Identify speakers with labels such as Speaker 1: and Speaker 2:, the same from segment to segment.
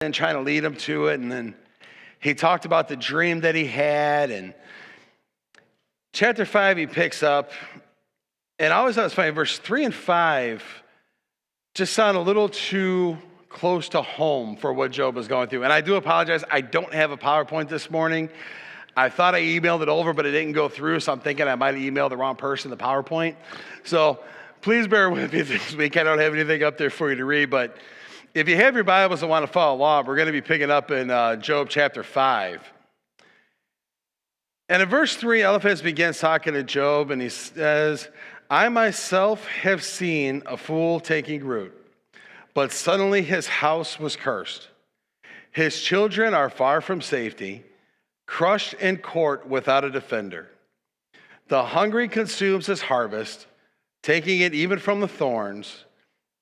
Speaker 1: and trying to lead him to it. And then he talked about the dream that he had. And chapter 5, he picks up. And I always thought it was funny. Verse 3 and 5 just sound a little too close to home for what Job was going through. And I do apologize. I don't have a PowerPoint this morning. I thought I emailed it over, but it didn't go through. So I'm thinking I might have emailed the wrong person the PowerPoint. So please bear with me this week. I don't have anything up there for you to read. But if you have your Bibles and want to follow along, we're going to be picking up in Job chapter 5. And in verse 3, Eliphaz begins talking to Job, and he says, I myself have seen a fool taking root, but suddenly his house was cursed. His children are far from safety, crushed in court without a defender. The hungry consumes his harvest, taking it even from the thorns,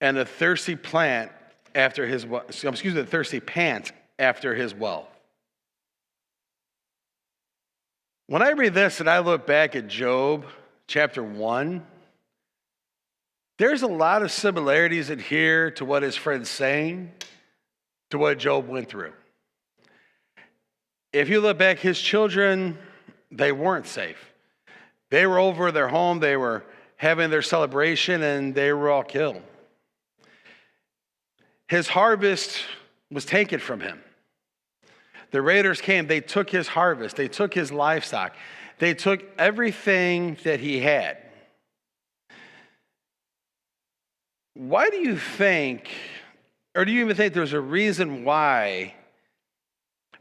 Speaker 1: and the thirsty pant after his wealth. When I read this and I look back at Job chapter 1, there's a lot of similarities in here to what his friend's saying, to what Job went through. If you look back, his children, they weren't safe. They were over their home, they were having their celebration, and they were all killed. His harvest was taken from him. The raiders came, they took his harvest, they took his livestock, they took everything that he had. Why do you think, or do you even think there's a reason why,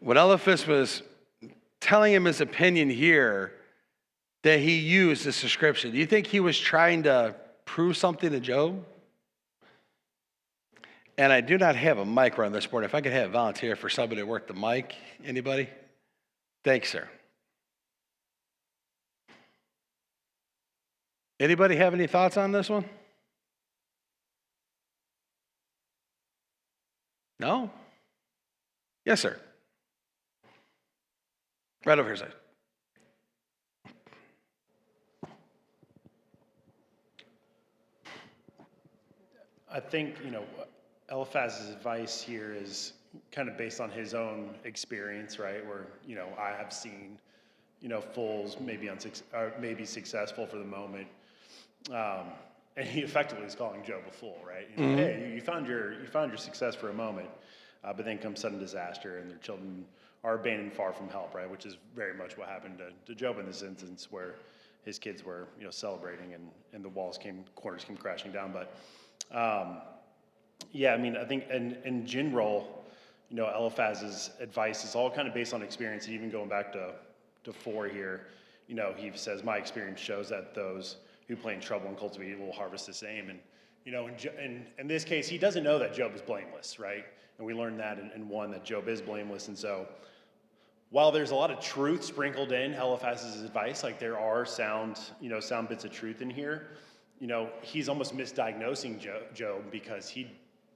Speaker 1: when Eliphaz was telling him his opinion here, that he used this description? Do you think he was trying to prove something to Job? And I do not have a mic around this board. If I could have a volunteer for somebody to work the mic. Anybody? Thanks, sir. Anybody have any thoughts on this one? No? Yes, sir. Right over here, sir.
Speaker 2: I think, Eliphaz's advice here is kind of based on his own experience, right? Where, I have seen, fools maybe successful for the moment. And he effectively is calling Job a fool, right? Hey, you found your success for a moment, but then comes sudden disaster, and their children are abandoned far from help, right? Which is very much what happened to Job in this instance, where his kids were, celebrating, and the corners came crashing down. But I think in general, Eliphaz's advice is all kind of based on experience, and even going back to 4 here, he says, my experience shows that those who play in trouble and cultivate evil will harvest the same. And, in this case, he doesn't know that Job is blameless, right? And we learned that in 1, that Job is blameless. And so while there's a lot of truth sprinkled in Eliphaz's advice, like there are sound bits of truth in here, he's almost misdiagnosing Job because he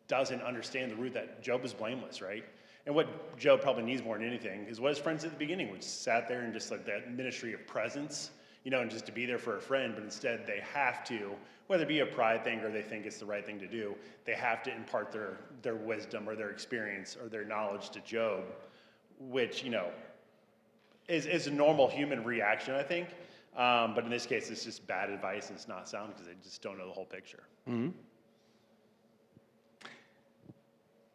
Speaker 2: doesn't understand the root that Job is blameless, right? And what Job probably needs more than anything is what his friends at the beginning, which sat there and just like that ministry of presence, and just to be there for a friend, but instead they have to, whether it be a pride thing or they think it's the right thing to do, they have to impart their wisdom or their experience or their knowledge to Job, which, is a normal human reaction, I think. But in this case, it's just bad advice and it's not sound because they just don't know the whole picture.
Speaker 1: Mm-hmm.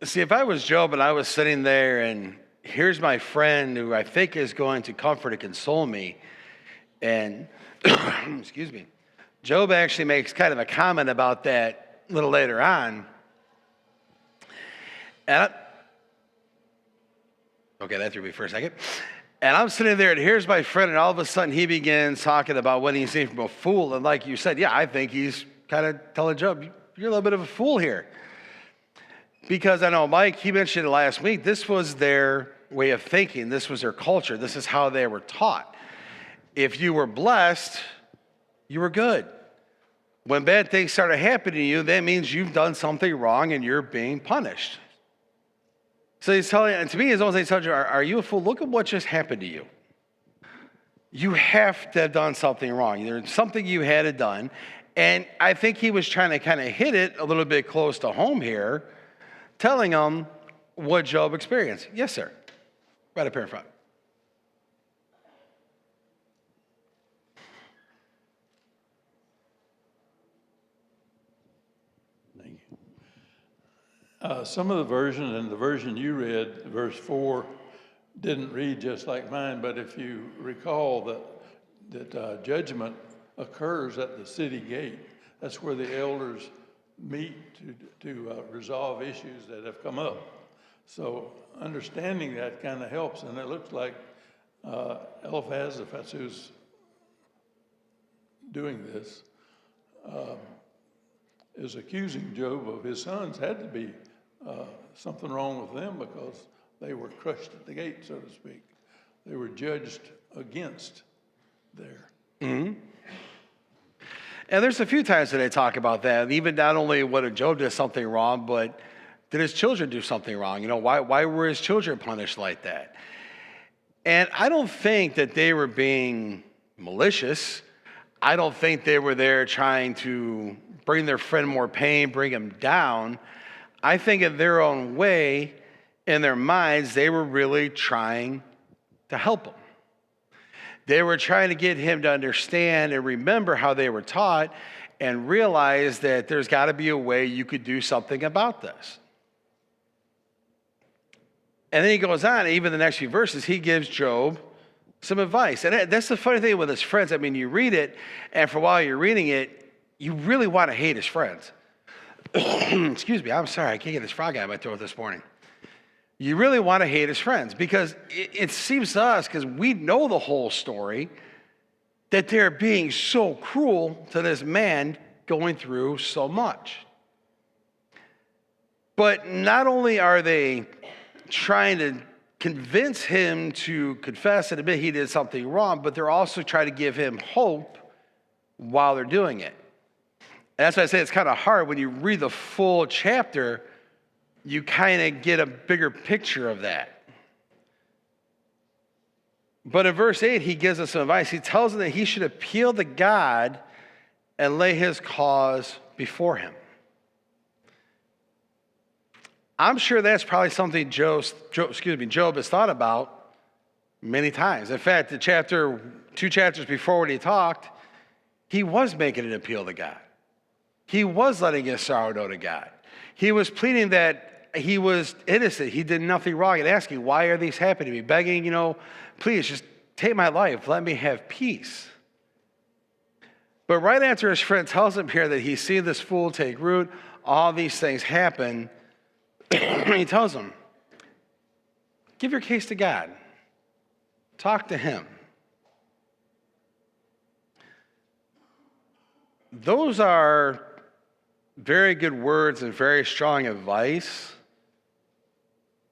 Speaker 1: See, if I was Job and I was sitting there and here's my friend who I think is going to comfort and console me, and excuse me, Job actually makes kind of a comment about that a little later on. And that threw me for a second. And I'm sitting there, and here's my friend, and all of a sudden he begins talking about what he's seen from a fool. And like you said, I think he's kind of telling Job, you're a little bit of a fool here. Because I know Mike, he mentioned it last week, this was their way of thinking. This was their culture. This is how they were taught. If you were blessed, you were good. When bad things started happening to you, that means you've done something wrong and you're being punished. So he's telling, and to me, it's almost like he's telling you, are you a fool? Look at what just happened to you. You have to have done something wrong. There's something you had done. And I think he was trying to kind of hit it a little bit close to home here, telling them, what Job experienced. Yes, sir. Right up here in front.
Speaker 3: Thank you. Some of the versions, and the version you read, verse 4, didn't read just like mine, but if you recall that judgment occurs at the city gate. That's where the elders meet to resolve issues that have come up. So understanding that kind of helps, and it looks like Eliphaz, if that's who's doing this, is accusing Job of his sons had to be something wrong with them because they were crushed at the gate, so to speak. They were judged against there.
Speaker 1: Mm-hmm. And there's a few times that they talk about that, even not only whether Job did something wrong, but did his children do something wrong? You know, why were his children punished like that? And I don't think that they were being malicious. I don't think they were there trying to bring their friend more pain, bring him down. I think in their own way, in their minds, they were really trying to help him. They were trying to get him to understand and remember how they were taught and realize that there's got to be a way you could do something about this. And then he goes on, even the next few verses, he gives Job some advice. And that's the funny thing with his friends. I mean, you read it, and for a while you're reading it, you really want to hate his friends. Excuse me, I'm sorry, I can't get this frog out of my throat this morning. You really want to hate his friends because it seems to us, because we know the whole story, that they're being so cruel to this man going through so much. But not only are they trying to convince him to confess and admit he did something wrong, but they're also trying to give him hope while they're doing it. And that's why I say it's kind of hard when you read the full chapter. You kind of get a bigger picture of that. But in verse 8, he gives us some advice. He tells him that he should appeal to God and lay his cause before him. I'm sure that's probably something Job has thought about many times. In fact, the two chapters before when he talked, he was making an appeal to God. He was letting his sorrow know to God. He was pleading that he was innocent. He did nothing wrong, and asking, why are these happening to me? Begging, please just take my life. Let me have peace. But right after his friend tells him here that he's seen this fool take root, all these things happen, he tells him, give your case to God. Talk to him. Those are very good words and very strong advice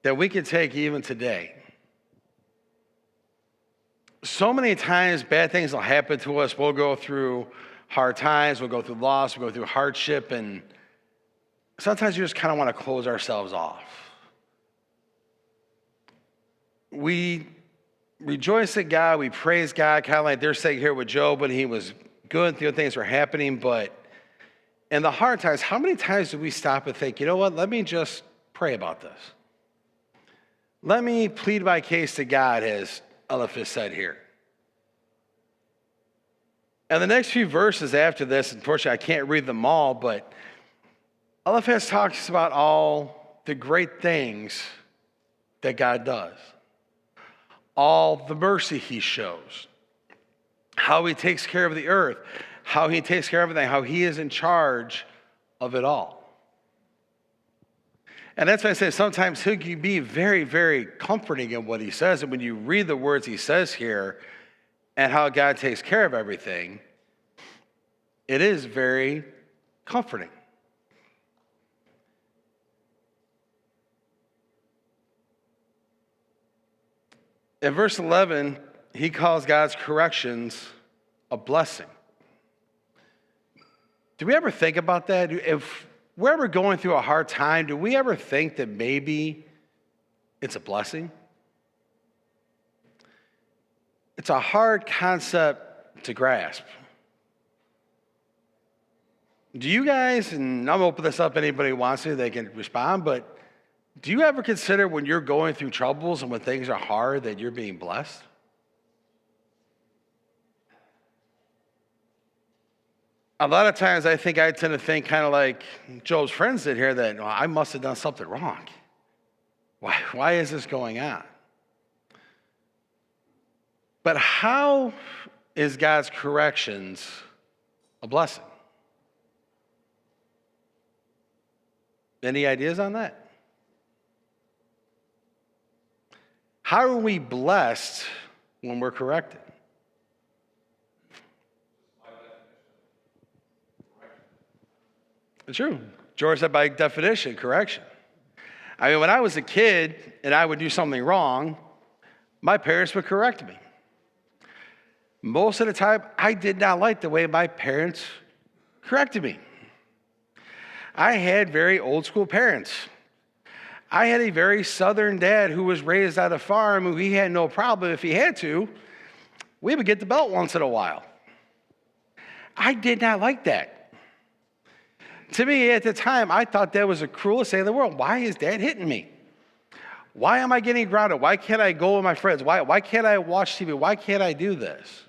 Speaker 1: that we can take even today. So many times bad things will happen to us. We'll go through hard times, we'll go through loss, we'll go through hardship, and sometimes you just kind of want to close ourselves off. We rejoice in God, we praise God, kind of like they're saying here with Job when he was good, things were happening, but in the hard times, how many times do we stop and think, you know what, let me just pray about this. Let me plead my case to God, as Eliphaz said here. And the next few verses after this, unfortunately, I can't read them all, but Eliphaz talks about all the great things that God does, all the mercy he shows, how he takes care of the earth, how he takes care of everything, how he is in charge of it all. And that's why I say sometimes he can be very, very comforting in what he says. And when you read the words he says here and how God takes care of everything, it is very comforting. In verse 11, he calls God's corrections a blessing. Do we ever think about that? If we're ever going through a hard time, do we ever think that maybe it's a blessing? It's a hard concept to grasp. Do you guys, and I'm going to open this up, anybody wants to, they can respond, but Do you ever consider when you're going through troubles and when things are hard that you're being blessed? A lot of times I think I tend to think kind of like Job's friends did here that, well, I must have done something wrong. Why is this going on? But how is God's corrections a blessing? Any ideas on that? How are we blessed when we're corrected? It's true. George said by definition, correction. I mean, when I was a kid and I would do something wrong, my parents would correct me. Most of the time, I did not like the way my parents corrected me. I had very old school parents. I had a very southern dad who was raised on a farm who he had no problem if he had to. We would get the belt once in a while. I did not like that. To me, at the time, I thought that was the cruelest thing in the world. Why is Dad hitting me? Why am I getting grounded? Why can't I go with my friends? Why can't I watch TV? Why can't I do this?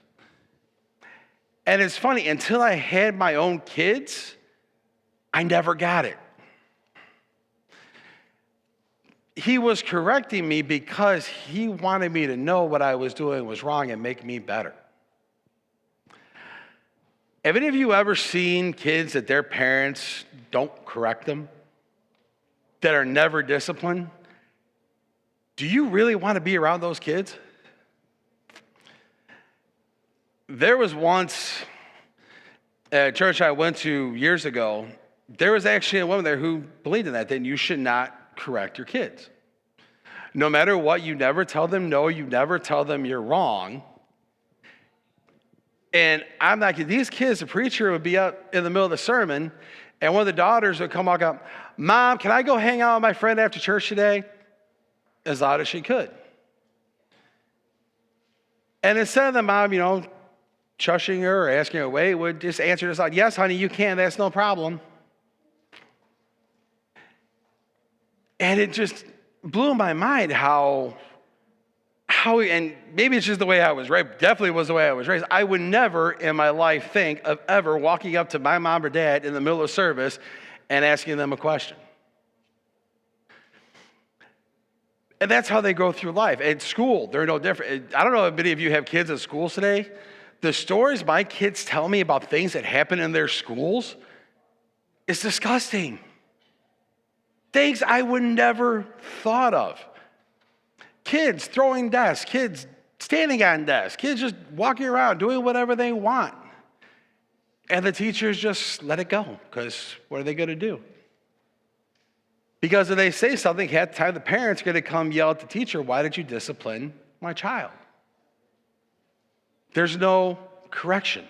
Speaker 1: And it's funny, until I had my own kids, I never got it. He was correcting me because he wanted me to know what I was doing was wrong and make me better. Have any of you ever seen kids that their parents don't correct them, that are never disciplined? Do you really want to be around those kids? There was once at a church I went to years ago, there was actually a woman there who believed in that you should not correct your kids. No matter what, you never tell them no, you never tell them you're wrong. And I'm like, these kids, the preacher would be up in the middle of the sermon, and one of the daughters would come walk up, Mom, can I go hang out with my friend after church today? As loud as she could. And instead of the mom, shushing her or asking her away, would just answer this out, yes, honey, you can, that's no problem. And it just blew my mind how, and maybe it's just the way I was raised, definitely was the way I was raised. I would never in my life think of ever walking up to my mom or dad in the middle of service and asking them a question. And that's how they go through life. At school, they're no different. I don't know if many of you have kids at schools today. The stories my kids tell me about things that happen in their schools is disgusting. Things I would never thought of. Kids throwing desks, kids standing on desks, kids just walking around doing whatever they want. And the teachers just let it go, because what are they going to do? Because if they say something, at the time the parent's going to come yell at the teacher, why did you discipline my child? There's no correction.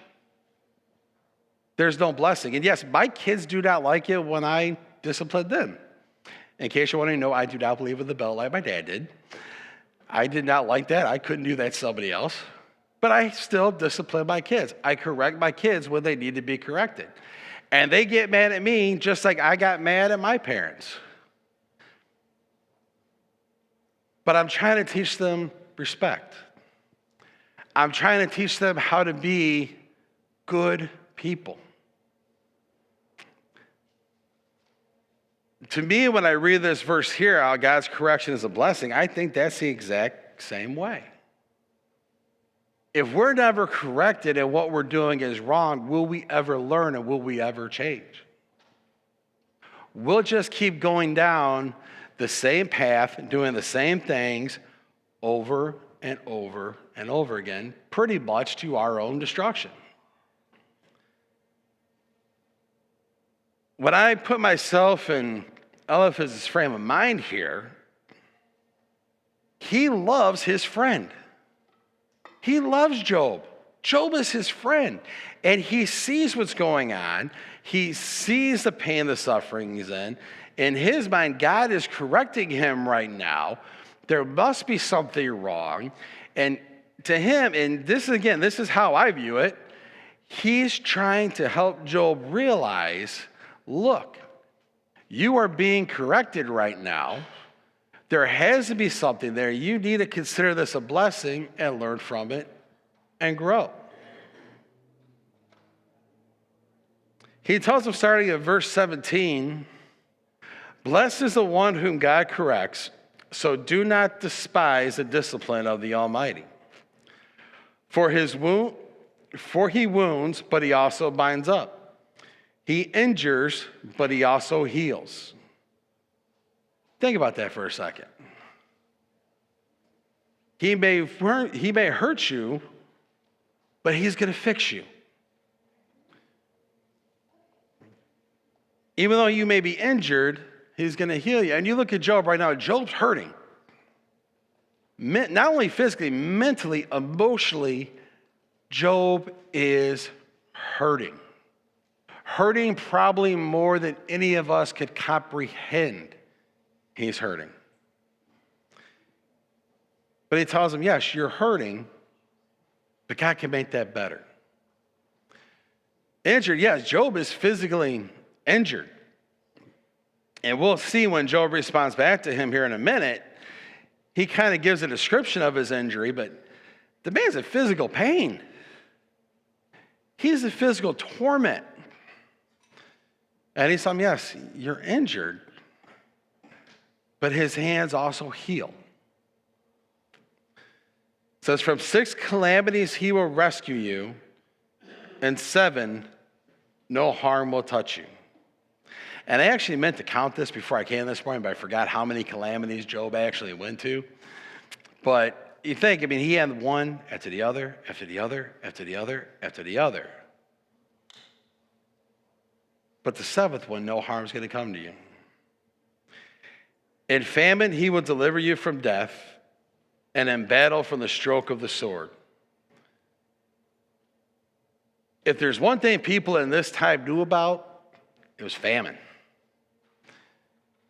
Speaker 1: There's no blessing. And yes, my kids do not like it when I discipline them. In case you want to know, I do not believe in the belt like my dad did. I did not like that. I couldn't do that to somebody else. But I still discipline my kids. I correct my kids when they need to be corrected. And they get mad at me just like I got mad at my parents. But I'm trying to teach them respect. I'm trying to teach them how to be good people. To me, when I read this verse here, how God's correction is a blessing, I think that's the exact same way. If we're never corrected and what we're doing is wrong, will we ever learn and will we ever change? We'll just keep going down the same path, doing the same things over and over and over again, pretty much to our own destruction. When I put myself in Eliphaz's frame of mind here, he loves his friend. He loves Job. Job is his friend. And he sees what's going on. He sees the pain, the suffering he's in. In his mind, God is correcting him right now. There must be something wrong. And to him, and this is how I view it, he's trying to help Job realize, look, you are being corrected right now. There has to be something there. You need to consider this a blessing and learn from it and grow. He tells him, starting at verse 17, blessed is the one whom God corrects, so do not despise the discipline of the Almighty. For he wounds, but he also binds up. He injures, but he also heals. Think about that for a second. He may hurt you, but he's going to fix you. Even though you may be injured, he's going to heal you. And you look at Job right now, Job's hurting. Not only physically, mentally, emotionally, Job is hurting. Hurting probably more than any of us could comprehend. He's hurting. But he tells him, yes, you're hurting, but God can make that better. Injured, yes, Job is physically injured. And we'll see when Job responds back to him here in a minute, he kind of gives a description of his injury, but the man's in physical pain. He's in physical torment. And he's telling him, yes, you're injured, but his hands also heal. It says, from 6 calamities he will rescue you, and 7, no harm will touch you. And I actually meant to count this before I came this morning, but I forgot how many calamities Job actually went to. But you think, I mean, he had one after the other, after the other, after the other, after the other. But the 7th one, no harm is going to come to you. In famine, he will deliver you from death, and in battle from the stroke of the sword. If there's one thing people in this time knew about, it was famine.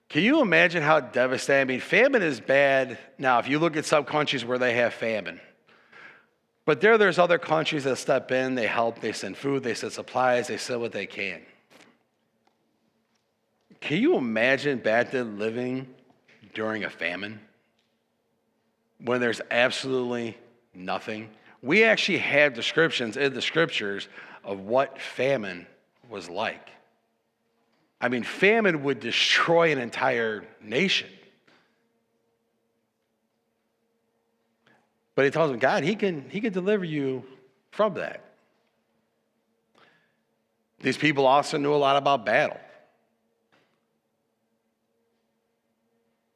Speaker 1: Can you imagine how devastating? I mean, famine is bad. Now, if you look at some countries where they have famine, but there's other countries that step in, they help, they send food, they send supplies, they send what they can. Can you imagine back then living during a famine when there's absolutely nothing? We actually have descriptions in the scriptures of what famine was like. I mean, famine would destroy an entire nation. But he tells them, God, he can deliver you from that. These people also knew a lot about battle.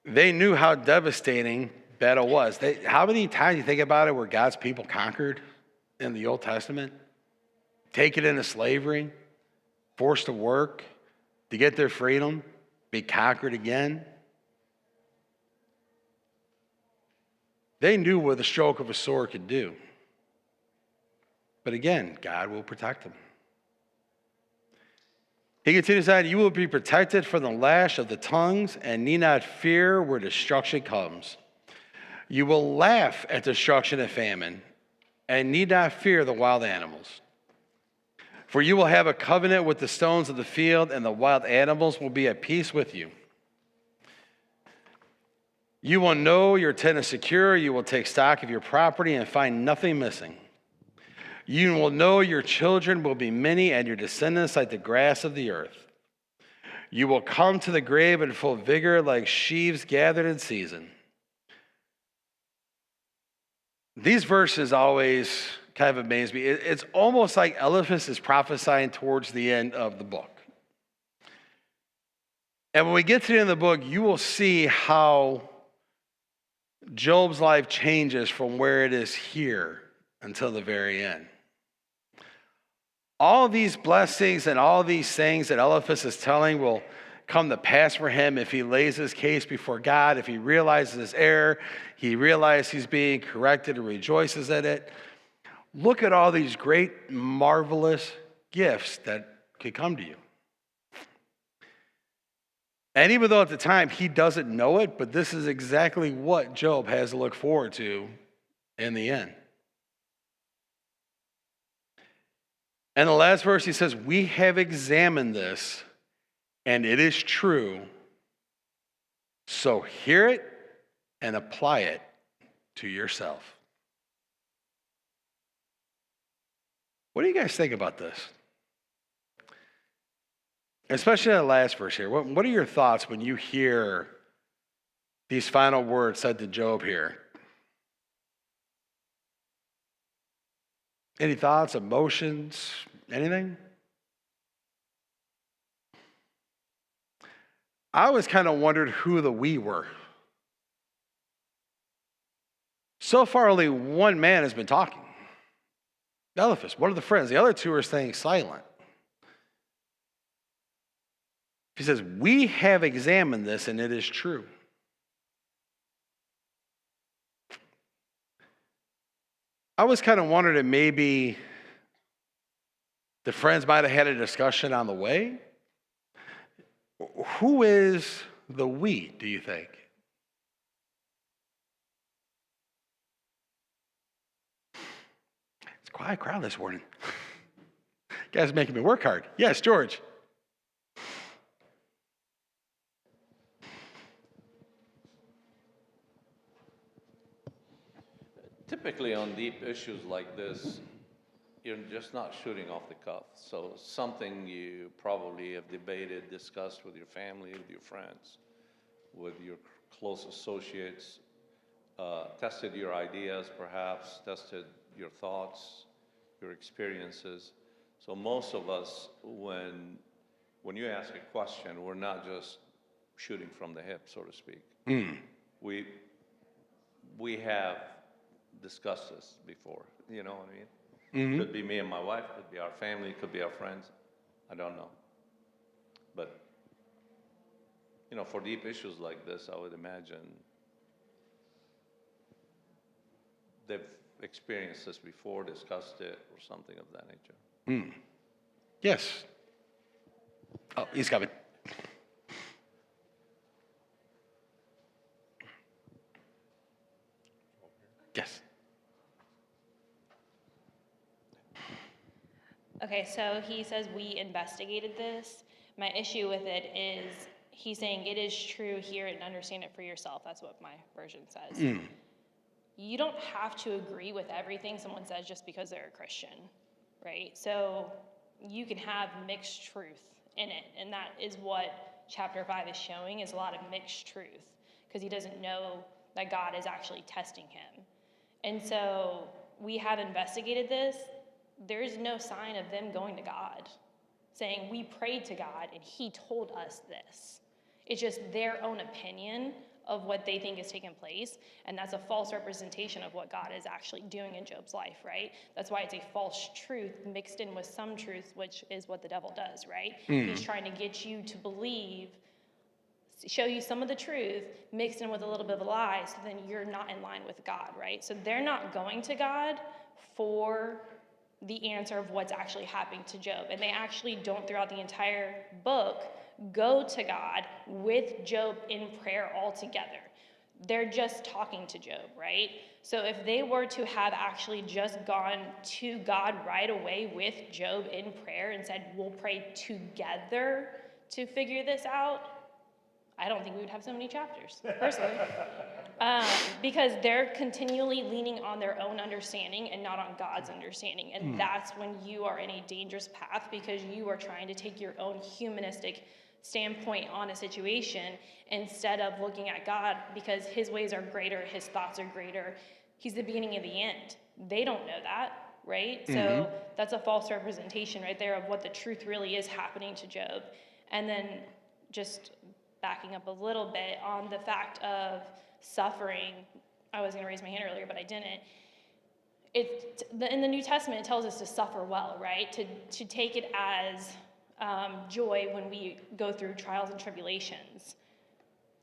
Speaker 1: They knew how devastating battle was. How many times you think about it where God's people conquered in the Old Testament? Taken into slavery, forced to work, to get their freedom, be conquered again. They knew what the stroke of a sword could do. But again, God will protect them. He continues on, you will be protected from the lash of the tongues and need not fear where destruction comes. You will laugh at destruction and famine and need not fear the wild animals. For you will have a covenant with the stones of the field, and the wild animals will be at peace with you. You will know your tent is secure. You will take stock of your property and find nothing missing. You will know your children will be many, and your descendants like the grass of the earth. You will come to the grave in full vigor like sheaves gathered in season. These verses always kind of amaze me. It's almost like Eliphaz is prophesying towards the end of the book. And when we get to the end of the book, you will see how Job's life changes from where it is here until the very end. All these blessings and all these things that Eliphaz is telling will come to pass for him if he lays his case before God, if he realizes his error, he realizes he's being corrected and rejoices at it. Look at all these great, marvelous gifts that could come to you. And even though at the time he doesn't know it, but this is exactly what Job has to look forward to in the end. And the last verse, he says, we have examined this, and it is true. So hear it and apply it to yourself. What do you guys think about this? Especially that last verse here. What are your thoughts when you hear these final words said to Job here? Any thoughts, emotions, anything? I always kind of wondered who the we were. So far, only one man has been talking. Eliphaz, one of the friends. The other two are staying silent. He says, we have examined this and it is true. I was kind of wondering if maybe the friends might have had a discussion on the way. Who is the we, do you think? It's a quiet crowd this morning. You guys are making me work hard. Yes, George.
Speaker 4: Typically on deep issues like this, you're just not shooting off the cuff. So something you probably have debated, discussed with your family, with your friends, with your close associates, tested your ideas perhaps, tested your thoughts, your experiences. So most of us, when you ask a question, we're not just shooting from the hip, so to speak. We have discussed this before, you know what I mean? Mm-hmm. Could be me and my wife, could be our family, could be our friends. I don't know. But, you know, for deep issues like this, I would imagine they've experienced this before, discussed it, or something of that nature.
Speaker 1: Yes. Oh, he's coming. Yes.
Speaker 5: Okay, so he says we investigated this. My issue with it is he's saying it is true, hear it and understand it for yourself. That's what my version says. You don't have to agree with everything someone says just because they're a Christian, right? So you can have mixed truth in it, and that is what chapter 5 is showing, is a lot of mixed truth, because he doesn't know that God is actually testing him. And so we have investigated this. There's no sign of them going to God, saying we prayed to God and he told us this. It's just their own opinion of what they think is taking place, and that's a false representation of what God is actually doing in Job's life, right? That's why it's a false truth mixed in with some truth, which is what the devil does, right? He's trying to get you to believe, show you some of the truth mixed in with a little bit of a lie, so then you're not in line with God, right? So they're not going to God for the answer of what's actually happening to Job. And they actually don't, throughout the entire book, go to God with Job in prayer altogether. They're just talking to Job, right? So if they were to have actually just gone to God right away with Job in prayer and said, we'll pray together to figure this out, I don't think we would have so many chapters, personally. Because they're continually leaning on their own understanding and not on God's understanding. And that's when you are in a dangerous path, because you are trying to take your own humanistic standpoint on a situation instead of looking at God, because his ways are greater, his thoughts are greater. He's the beginning and the end. They don't know that, right? So that's a false representation right there of what the truth really is happening to Job. And then just backing up a little bit on the fact of suffering. I was going to raise my hand earlier, but I didn't. In the New Testament, it tells us to suffer well, right? To take it as joy when we go through trials and tribulations.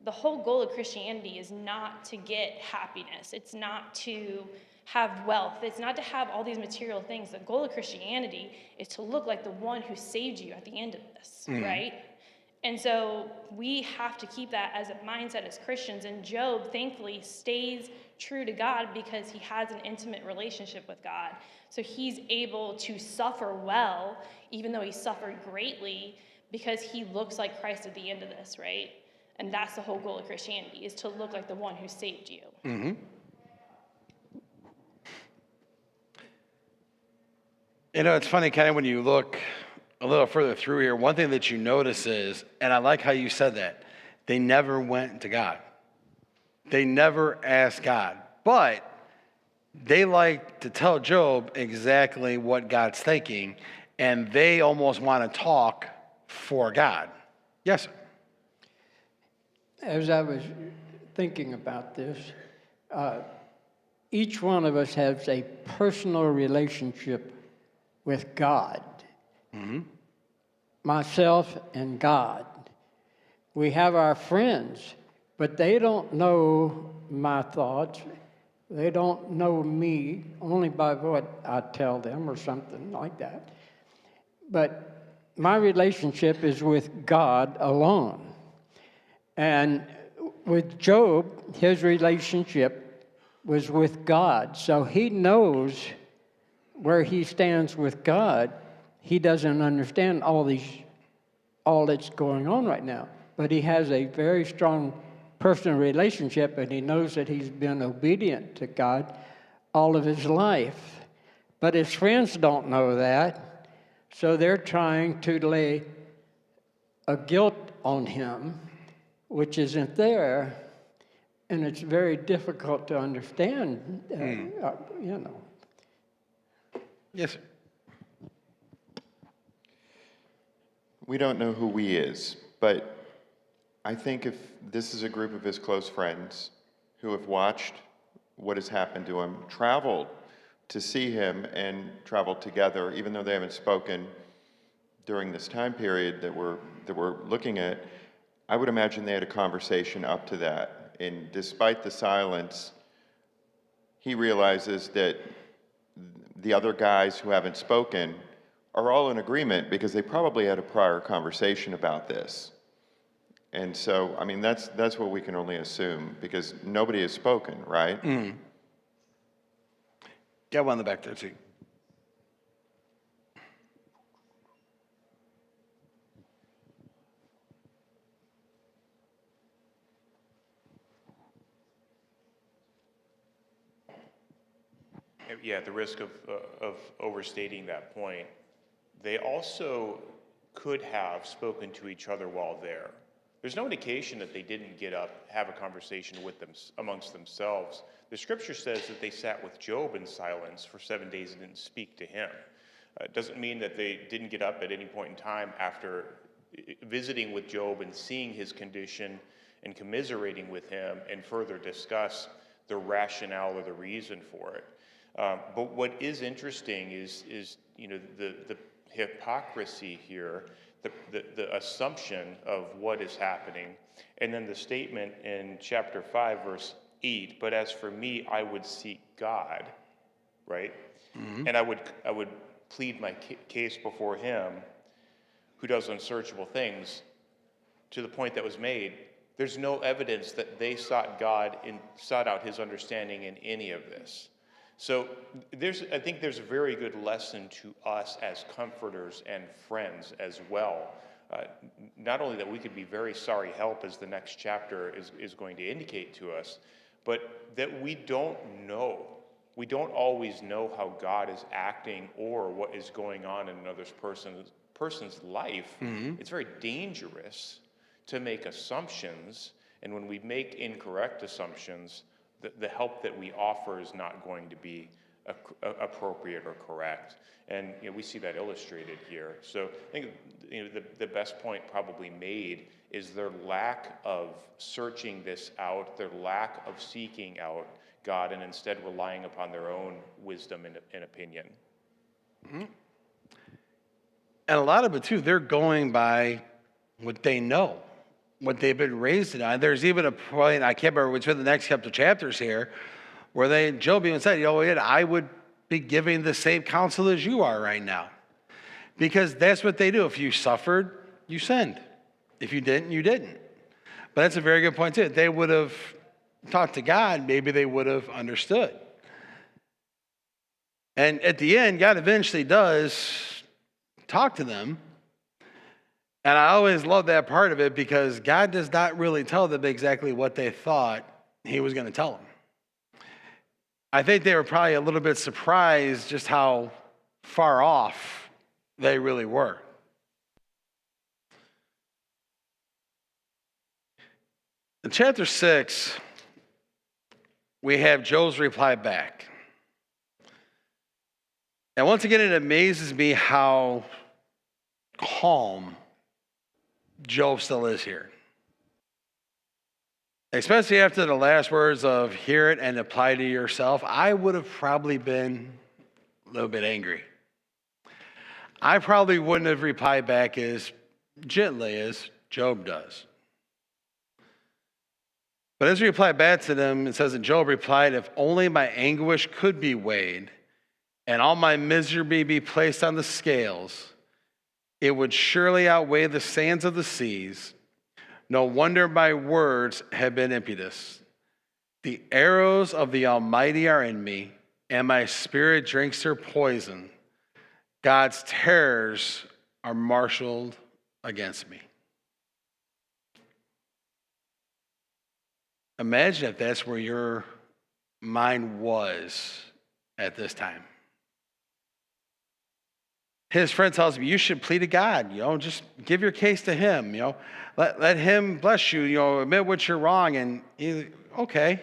Speaker 5: The whole goal of Christianity is not to get happiness. It's not to have wealth. It's not to have all these material things. The goal of Christianity is to look like the one who saved you at the end of this, right? And so we have to keep that as a mindset as Christians. And Job, thankfully, stays true to God because he has an intimate relationship with God. So he's able to suffer well, even though he suffered greatly, because he looks like Christ at the end of this, right? And that's the whole goal of Christianity, is to look like the one who saved you.
Speaker 1: Mm-hmm. You know, it's funny, kind of when you look a little further through here, one thing that you notice is, and I like how you said that, they never went to God. They never asked God. But they like to tell Job exactly what God's thinking, and they almost want to talk for God. Yes, sir.
Speaker 6: As I was thinking about this, each one of us has a personal relationship with God.
Speaker 1: Mm-hmm.
Speaker 6: Myself and God. We have our friends, but they don't know my thoughts. They don't know me only by what I tell them or something like that. But my relationship is with God alone. And with Job, his relationship was with God. So he knows where he stands with God. He doesn't understand all that's going on right now. But he has a very strong personal relationship, and he knows that he's been obedient to God all of his life. But his friends don't know that, so they're trying to lay a guilt on him, which isn't there, and it's very difficult to understand, you know.
Speaker 1: Yes, sir.
Speaker 7: We don't know who he is, but I think if this is a group of his close friends who have watched what has happened to him, traveled to see him and traveled together, even though they haven't spoken during this time period that we're looking at, I would imagine they had a conversation up to that. And despite the silence, he realizes that the other guys who haven't spoken are all in agreement because they probably had a prior conversation about this. And so, I mean, that's what we can only assume because nobody has spoken, right?
Speaker 1: Got one in the back there, too.
Speaker 8: Yeah, at the risk of overstating that point, they also could have spoken to each other while there. There's no indication that they didn't get up, have a conversation with them amongst themselves. The scripture says that they sat with Job in silence for 7 days and didn't speak to him. It doesn't mean that they didn't get up at any point in time after visiting with Job and seeing his condition and commiserating with him and further discuss the rationale or the reason for it. But what is interesting is you know, the hypocrisy here, the assumption of what is happening, and then the statement in chapter 5, verse 8, but as for me, I would seek God, right? Mm-hmm. And I would plead my case before him who does unsearchable things, to the point that was made. There's no evidence that they sought God and sought out his understanding in any of this. So I think there's a very good lesson to us as comforters and friends as well. Not only that we could be very sorry help, as the next chapter is going to indicate to us, but that we don't know. We don't always know how God is acting or what is going on in another person's life. Mm-hmm. It's very dangerous to make assumptions, and when we make incorrect assumptions, the help that we offer is not going to be appropriate or correct. And you know, we see that illustrated here. So I think the best point probably made is their lack of searching this out, their lack of seeking out God, and instead relying upon their own wisdom and opinion.
Speaker 1: Mm-hmm. And a lot of it, too, they're going by what they know, what they've been raised on. There's even a point, I can't remember which of the next couple of chapters here, where Job even said, I would be giving the same counsel as you are right now. Because that's what they do. If you suffered, you sinned. If you didn't, you didn't. But that's a very good point, too. If they would have talked to God, maybe they would have understood. And at the end, God eventually does talk to them. And I always love that part of it because God does not really tell them exactly what they thought he was going to tell them. I think they were probably a little bit surprised just how far off they really were. In chapter 6, we have Job's reply back. And once again, it amazes me how calm Job still is here. Especially after the last words of hear it and apply to yourself, I would have probably been a little bit angry. I probably wouldn't have replied back as gently as Job does. But as we reply back to them, it says that Job replied, if only my anguish could be weighed and all my misery be placed on the scales, it would surely outweigh the sands of the seas. No wonder my words have been impious. The arrows of the Almighty are in me, and my spirit drinks their poison. God's terrors are marshaled against me. Imagine if that's where your mind was at this time. His friend tells him, you should plead to God, just give your case to him, let him bless you, admit what you're wrong. And okay.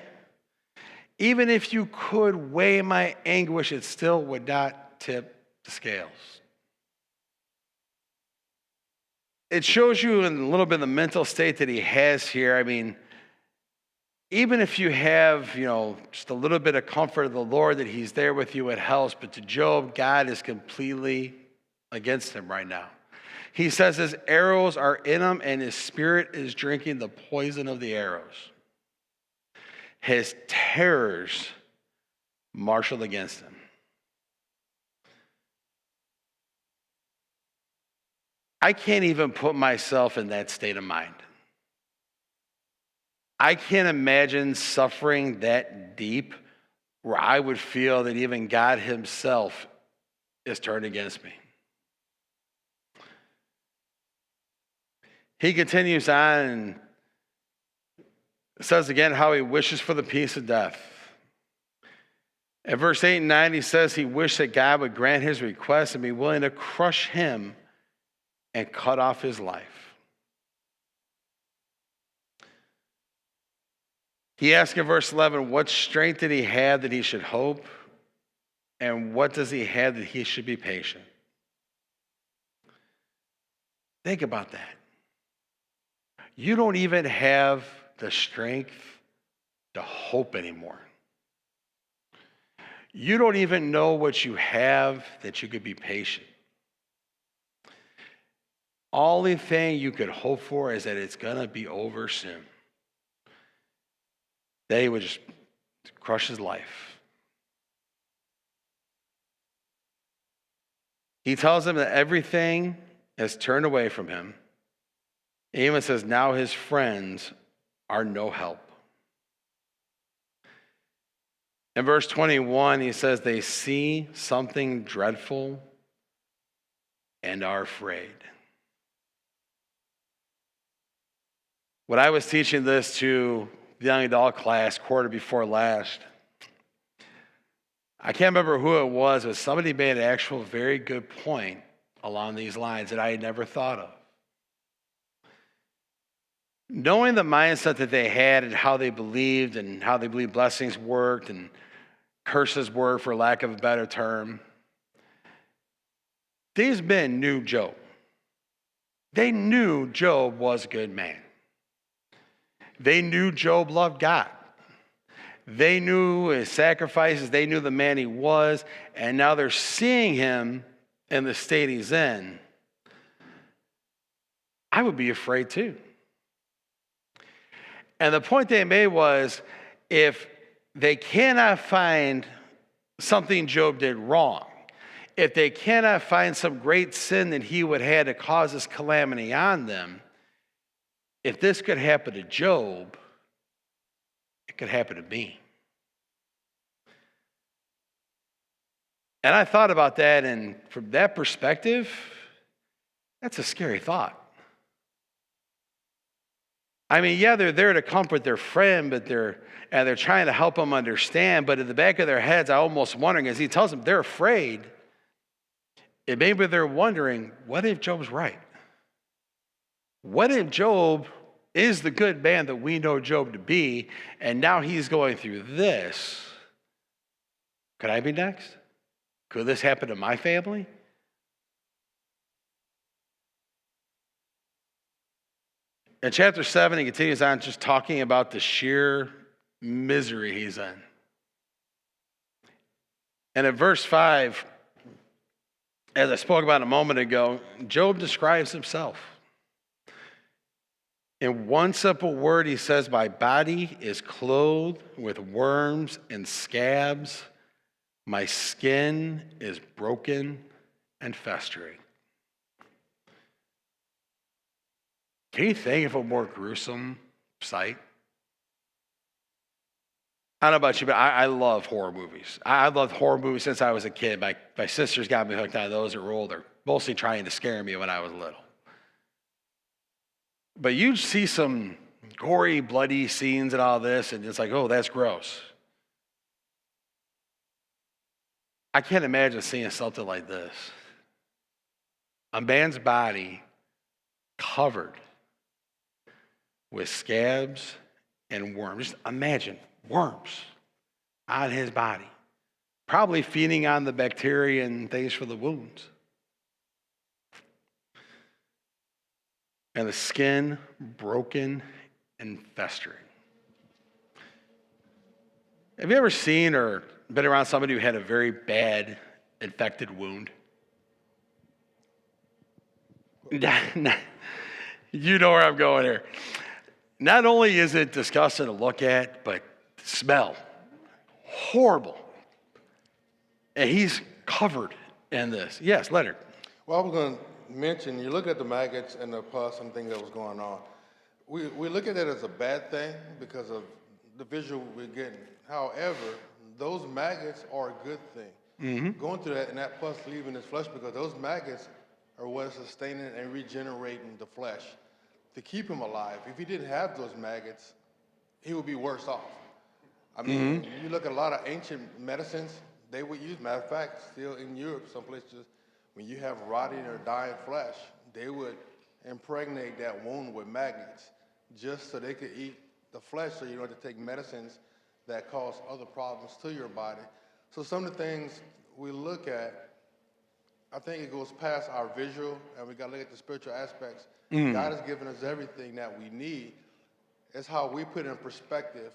Speaker 1: Even if you could weigh my anguish, it still would not tip the scales. It shows you in a little bit of the mental state that he has here. I mean, even if you have, just a little bit of comfort of the Lord that he's there with you, it helps. But to Job, God is completely against him right now. He says his arrows are in him and his spirit is drinking the poison of the arrows. His terrors marshaled against him. I can't even put myself in that state of mind. I can't imagine suffering that deep where I would feel that even God himself is turned against me. He continues on and says again how he wishes for the peace of death. At verse 8 and 9, he says he wished that God would grant his request and be willing to crush him and cut off his life. He asks in verse 11, what strength did he have that he should hope? And what does he have that he should be patient? Think about that. You don't even have the strength to hope anymore. You don't even know what you have that you could be patient. Only thing you could hope for is that it's going to be over soon. They would just crush his life. He tells them that everything has turned away from him. He even says now his friends are no help. In verse 21, he says they see something dreadful and are afraid. When I was teaching this to the young adult class quarter before last, I can't remember who it was, but somebody made an actual very good point along these lines that I had never thought of. Knowing the mindset that they had and how they believed blessings worked and curses worked, for lack of a better term, these men knew Job. They knew Job was a good man. They knew Job loved God. They knew his sacrifices. They knew the man he was. And now they're seeing him in the state he's in. I would be afraid too. And the point they made was, if they cannot find something Job did wrong, if they cannot find some great sin that he would have to cause this calamity on them, if this could happen to Job, it could happen to me. And I thought about that, and from that perspective, that's a scary thought. I mean, yeah, they're there to comfort their friend, but they're trying to help them understand. But in the back of their heads, I almost wondering, as he tells them, they're afraid. And maybe they're wondering, what if Job's right? What if Job is the good man that we know Job to be, and now he's going through this? Could I be next? Could this happen to my family? In chapter 7, he continues on just talking about the sheer misery he's in. And in verse 5, as I spoke about a moment ago, Job describes himself. In one simple word, he says, my body is clothed with worms and scabs. My skin is broken and festering. Can you think of a more gruesome sight? I don't know about you, but I love horror movies. I loved horror movies since I was a kid. My sisters got me hooked on those that were older, mostly trying to scare me when I was little. But you see some gory, bloody scenes and all this, and it's like, oh, that's gross. I can't imagine seeing something like this. A man's body covered with scabs and worms. Just imagine worms on his body, probably feeding on the bacteria and things for the wounds. And the skin broken and festering. Have you ever seen or been around somebody who had a very bad infected wound? You know where I'm going here. Not only is it disgusting to look at, but smell. Horrible. And he's covered in this. Yes, Leonard.
Speaker 9: Well, I was going to mention, you look at the maggots and the pus and things that was going on. We look at it as a bad thing because of the visual we're getting. However, those maggots are a good thing. Mm-hmm. Going through that and that pus leaving his flesh, because those maggots are what's sustaining and regenerating the flesh to keep him alive. If he didn't have those maggots, he would be worse off. I mean, you look at a lot of ancient medicines, they would use, matter of fact, still in Europe, some places, when you have rotting or dying flesh, they would impregnate that wound with maggots just so they could eat the flesh so you don't have to take medicines that cause other problems to your body. So some of the things we look at, I think it goes past our visual, and we got to look at the spiritual aspects. God has given us everything that we need. It's how we put it in perspective,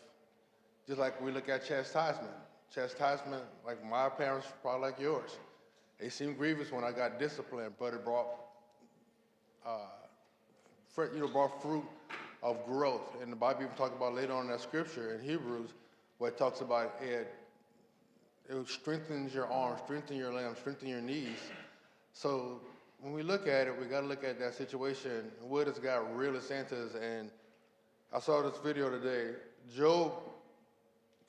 Speaker 9: just like we look at chastisement. Chastisement, like my parents, probably like yours. They seemed grievous when I got disciplined, but it brought, brought fruit of growth. And the Bible even talks about later on in that scripture in Hebrews, where it talks about it strengthens your arms, strengthen your limbs, strengthen your knees. So when we look at it, we got to look at that situation and what has God really saying to us. And I saw this video today. Job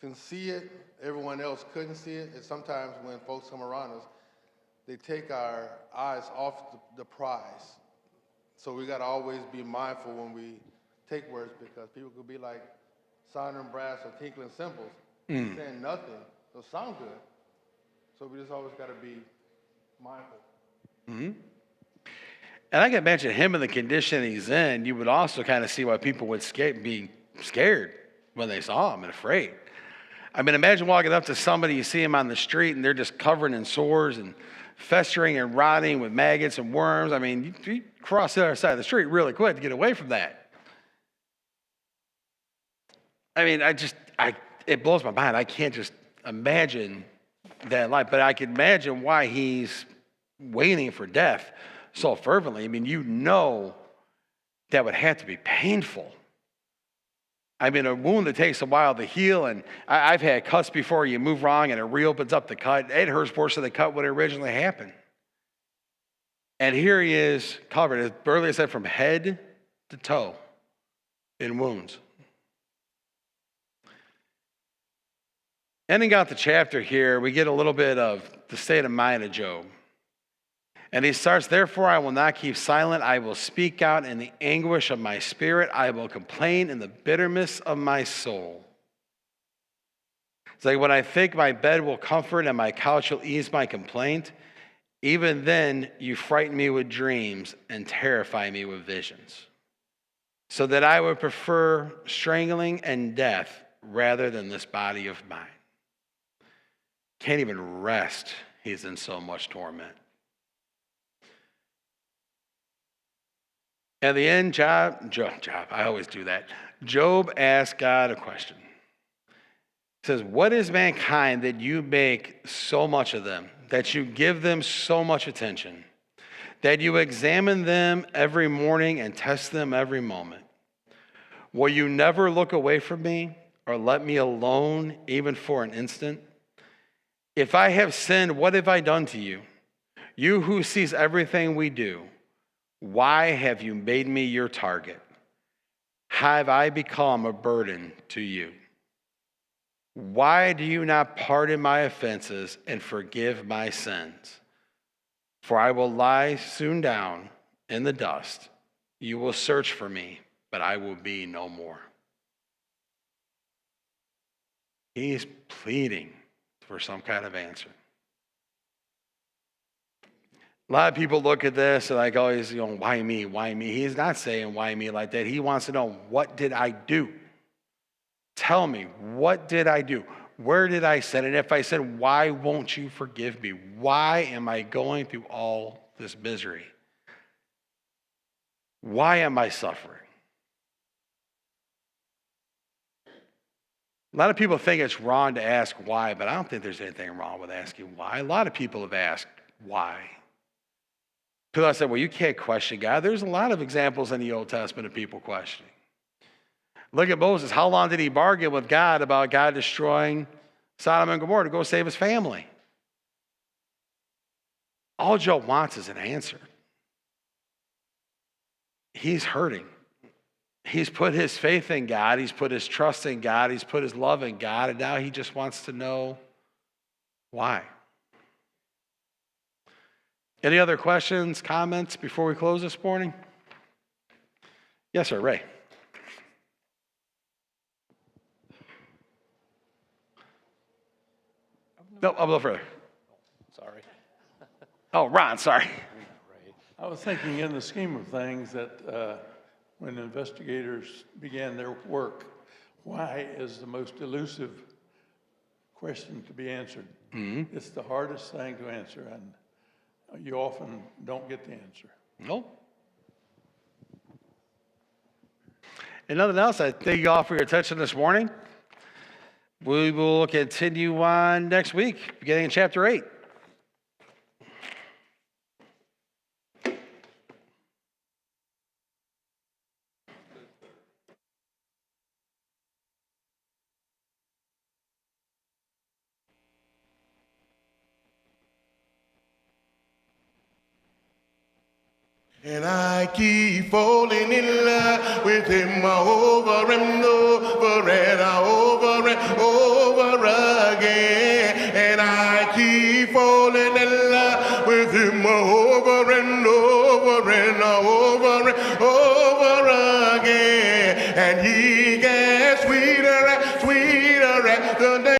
Speaker 9: can see it. Everyone else couldn't see it. And sometimes when folks come around us, they take our eyes off the prize. So we got to always be mindful when we take words, because people could be like sounding brass or tinkling cymbals, saying nothing. They'll sound good. So we just always got to be mindful.
Speaker 1: Mm-hmm. And I can imagine him in the condition he's in, you would also kind of see why people would be scared when they saw him and afraid. I mean, imagine walking up to somebody, you see him on the street, and they're just covered in sores and festering and rotting with maggots and worms. I mean, you cross the other side of the street really quick to get away from that. I mean, it blows my mind. I can't just imagine that life, but I can imagine why he's waiting for death so fervently. I mean, you know that would have to be painful. I mean, a wound that takes a while to heal, and I've had cuts before. You move wrong and it reopens up the cut. It hurts worse than the cut when it originally happened. And here he is covered, as Burley said, from head to toe in wounds. Ending out the chapter here, we get a little bit of the state of mind of Job. And he starts, therefore I will not keep silent. I will speak out in the anguish of my spirit. I will complain in the bitterness of my soul. It's like when I think my bed will comfort and my couch will ease my complaint, even then you frighten me with dreams and terrify me with visions, so that I would prefer strangling and death rather than this body of mine. Can't even rest. He's in so much torment. At the end, Job, I always do that. Job asked God a question. He says, what is mankind that you make so much of them, that you give them so much attention, that you examine them every morning and test them every moment? Will you never look away from me or let me alone even for an instant? If I have sinned, what have I done to you? You who sees everything we do, why have you made me your target? Have I become a burden to you? Why do you not pardon my offenses and forgive my sins? For I will lie soon down in the dust. You will search for me, but I will be no more. He's pleading for some kind of answer. A lot of people look at this and like always, why me, why me? He's not saying why me like that. He wants to know, what did I do? Tell me, what did I do? Where did I sin? And if I said, why won't you forgive me? Why am I going through all this misery? Why am I suffering? A lot of people think it's wrong to ask why, but I don't think there's anything wrong with asking why. A lot of people have asked why. People have said, well, you can't question God. There's a lot of examples in the Old Testament of people questioning. Look at Moses. How long did he bargain with God about God destroying Sodom and Gomorrah to go save his family? All Job wants is an answer. He's hurting. He's put his faith in God. He's put his trust in God. He's put his love in God. And now he just wants to know why. Any other questions, comments before we close this morning? Yes, sir, Ray. No, I'll go further.
Speaker 2: Sorry.
Speaker 1: Oh, Ron, sorry.
Speaker 3: I was thinking in the scheme of things that when investigators began their work, why is the most elusive question to be answered. Mm-hmm. It's the hardest thing to answer, and you often don't get the answer.
Speaker 1: Nope. And nothing else, I thank you all for your attention this morning. We will continue on next week, beginning in chapter 8.
Speaker 10: And I keep falling in love with him over and over and over and over again. And I keep falling in love with him over and over and over and over again. And he gets sweet.